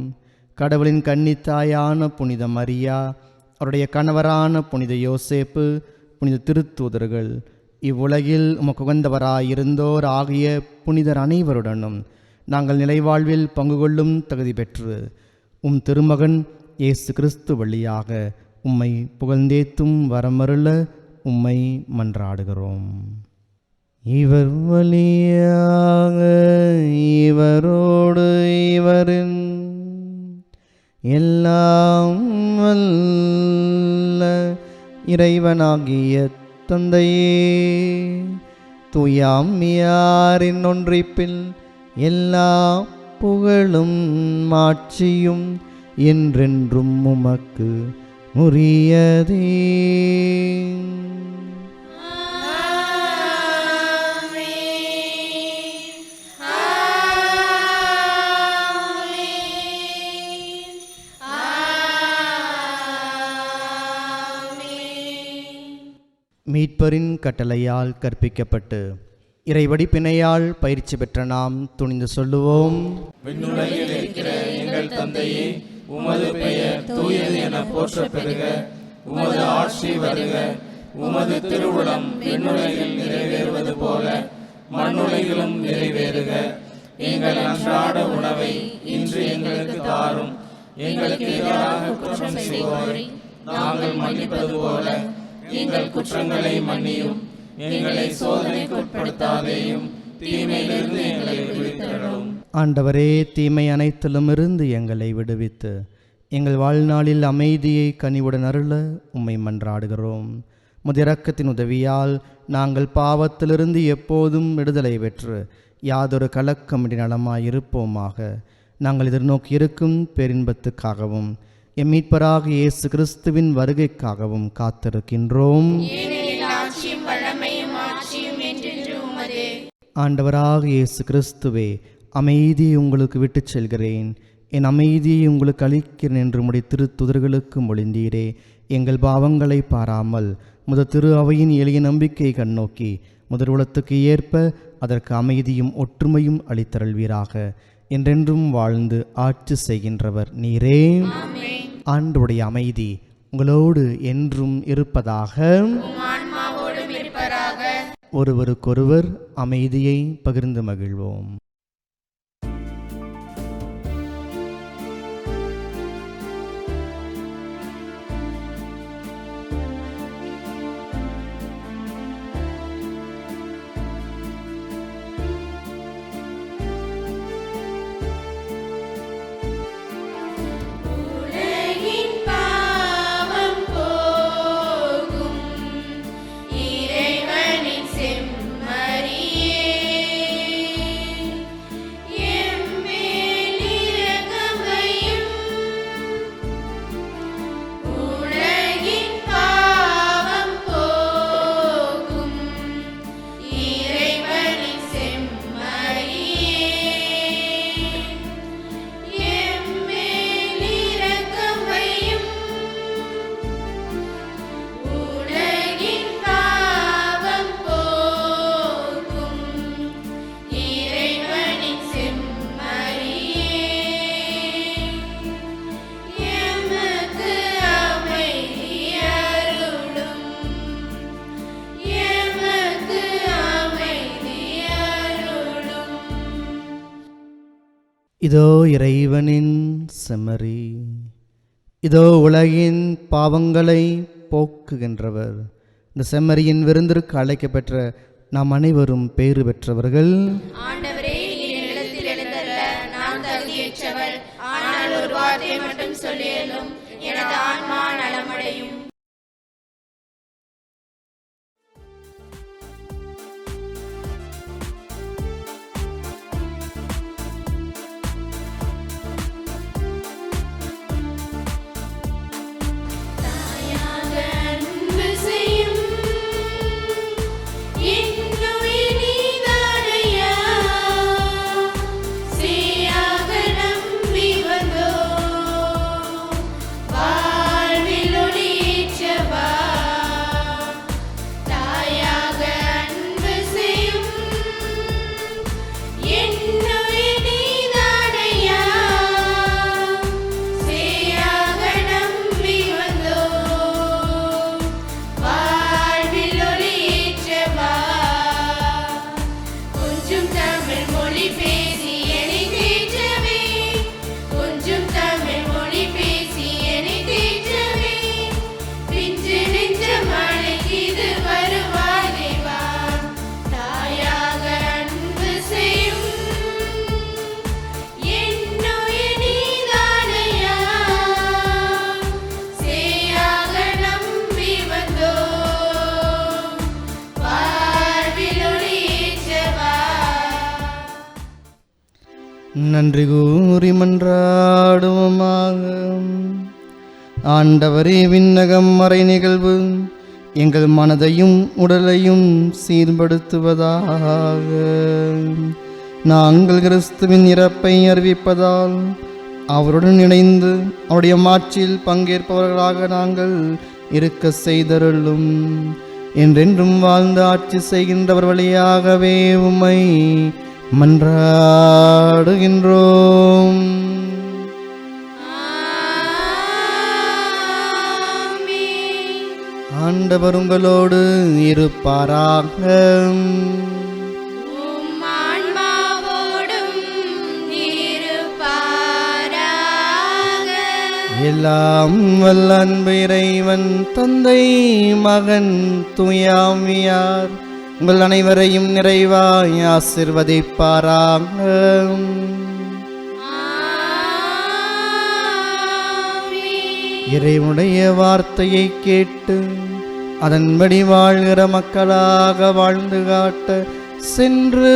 கடவுளின் கன்னித்தாயான புனித மரியா, அவருடைய கணவரான புனித யோசேப்பு, புனித திருத்தூதர்கள், இவ்வுலகில் உமக்கு உகந்தவராயிருந்தோர் ஆகிய புனிதர் அனைவருடனும் நாங்கள் நிலைவாழ்வில் பங்கு கொள்ளும் தகுதி பெற்று உம் திருமகன் இயேசு கிறிஸ்து வழியாக உம்மை புகழ்ந்தேத்தும் வரமருள உம்மை மன்றாடுகிறோம். இவர் வழியாக இவரோடு இவரின் எல்லாம் வல்ல இறைவனாகிய தந்தையே, தூயாமியாரின் ஒன்றிப்பில் எல்லா புகழும் மாட்சியும் என்றென்றும் உமக்கு உரியதே. மீட்பரின் கட்டளையால் கற்பிக்கப்பட்டு இறைவடிப்பினையால் பயிற்சி பெற்ற நாம் துணிந்து சொல்லுவோம்: விண்ணுலகில் இருக்கிற எங்கள் தந்தையே, உமது பெயர் தூயது என போற்றப் பெறுக. உமது ஆட்சி வருக. உமது திருவுளம் விண்ணுலகில் நிறைவேறுவது போல மண்ணுலகிலும் நிறைவேறுக. எங்கள் அன்றாட உணவை இன்று எங்களுக்கு தாரும். எங்களுக்கு எதிராக குற்றம் செய்வோரை நாங்கள் மன்னிப்பது போல எங்கள் குற்றங்களை மன்னியும். எங்களை சோதனைக்கு உட்படுத்தாதேயும், தீமையிலிருந்து எங்களை விடுவித்தருளும். ஆண்டவரே, தீமை அனைத்திலும் இருந்து எங்களை விடுவித்து எங்கள் வாழ்நாளில் அமைதியை கனிவுடன் அருள உம்மை மன்றாடுகிறோம். முதிரக்கத்தின் உதவியால் நாங்கள் பாவத்திலிருந்து எப்போதும் விடுதலை பெற்று யாதொரு கலக்கமின்றி நலமாயிருப்போமாக. நாங்கள் எதிர்நோக்கி இருக்கும் பேரின்பத்துக்காகவும் எம் மீட்பராக இயேசு கிறிஸ்துவின் வருகைக்காகவும் காத்திருக்கின்றோம். ஆண்டவராக இயேசு கிறிஸ்துவே, அமைதியை உங்களுக்கு விட்டுச் செல்கிறேன், என் அமைதியை உங்களுக்கு அளிக்கிறேன் என்று உம்முடைய திருத்துதர்களுக்கு மொழிந்தீரே. எங்கள் பாவங்களை பாராமல் திரு அவையின் எளிய நம்பிக்கையை கண்ணோக்கி உலகத்துக்கு ஏற்ப அதற்கு அமைதியும் ஒற்றுமையும் அளித்தருள்வீராக. என்றென்றும் வாழ்ந்து ஆட்சி செய்கின்றவர் நீரே. ஆண்டவருடைய அமைதி உங்களோடு என்றும் இருப்பதாக. ஒருவருக்கொருவர் அமைதியை பகிர்ந்து மகிழ்வோம். இதோ இறைவனின் செம்மறி, இதோ உலகின் பாவங்களை போக்குகின்றவர். இந்த செம்மறியின் விருந்திற்கு அழைக்கப்பெற்ற நாம் அனைவரும் பேறு பெற்றவர்கள். ஆண்டவரே, நீர் நிலத்தில் எழுந்தருள நான் தகுதியற்றவள். ஆனால் ஒரு வார்த்தை மட்டும் சொல்லியலும் எனது ஆன்மா நலமடையும். நன்றி கூறி மன்றாடுவோமாக. ஆண்டவரே, விண்ணகம் மறை நிகழ்வு எங்கள் மனதையும் உடலையும் சீர்படுத்துவதாக. நாங்கள் கிறிஸ்துவின் இறப்பை அறிவிப்பதால் அவருடன் இணைந்து அவருடைய மாட்சியில் பங்கேற்பவர்களாக நாங்கள் இருக்க செய்தருளும். என்றென்றும் வாழ்ந்து ஆட்சி செய்கின்றவர் வழியாகவே உம்மை மன்றாடுகின்றோம். ஆண்டவர் உங்களோடு இருப்பாராக. எல்லாம் வல்ல அன்பு இறைவன் தந்தை, மகன், தூயாவியார் உங்கள் அனைவரையும் நிறைவாய் ஆசீர்வதிப்பாராக. இறைவனுடைய வார்த்தையை கேட்டு அதன்படி வாழ்கிற மக்களாக வாழ்ந்து காட்ட சென்று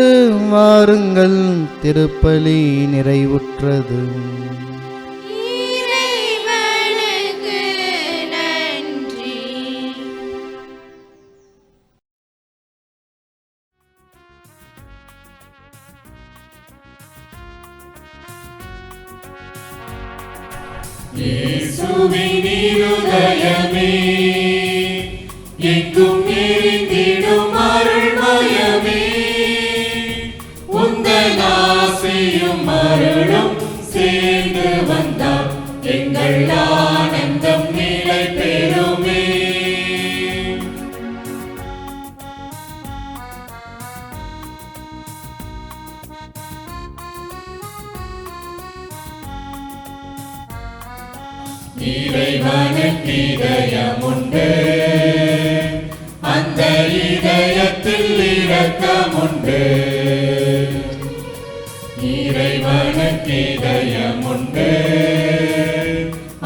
வாருங்கள். திருப்பலி நிறைவுற்றது. இருதயமே எங்கும் நிறைந்திடும் அருள்மயமே உந்தன் ஆசையும் அருளும் சேர்ந்து வந்தார் எங்கள் ஆனந்தம் நிலை பெறுமே. இறைவனுக்கு இதயம் உண்டு, அந்த இதயத்தில் இரக்கம் உண்டு. இறைவனுக்கு இதயம் உண்டு,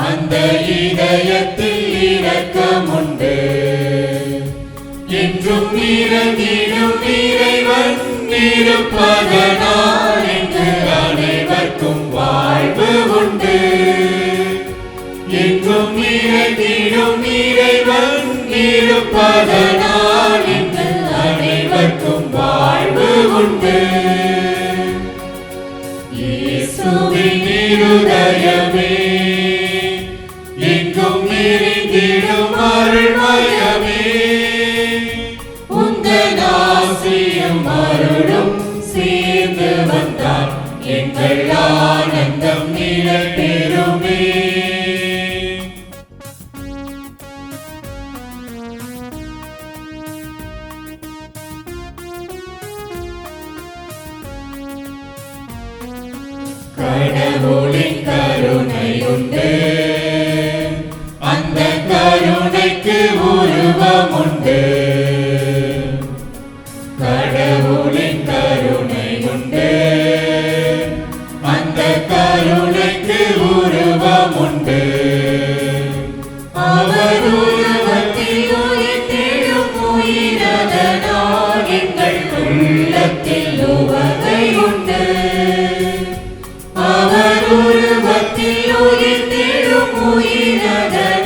அந்த இதயத்தில் இரக்கம் உண்டு. என்றும் இறங்கிடும் இறைவன் இருப்பதனால் என்று அனைவருக்கும் வாழ்வு உண்டு. என்றும் இறங்கிடும் இறைவன் இருப்பதனால் என்று அனைவருக்கும் வாழ்வு உண்டு. இயேசுவின் இருதயமே எங்கும் நிறைந்திடும் அருள்மயமே உந்தன் ஆசையும் அருளும் சேர்ந்து வந்தார் எங்கள் ஆனந்தம் நிலை பெறுமே. கடவுளின் கருணை உண்டு, அந்த கருணைக்கு உருவம் உண்டு. கடவுளின் கருணை உண்டு, அந்த கருணைக்கு உருவம் உண்டு. அவர் உருவத்தில் உயிர்த்தெழும் உயிரதனால் எங்கள் உள்ளத்தில் உவகை உண்டு. அவர் உருவத்தில் உயிர்த்தெழும் உயிரதனால்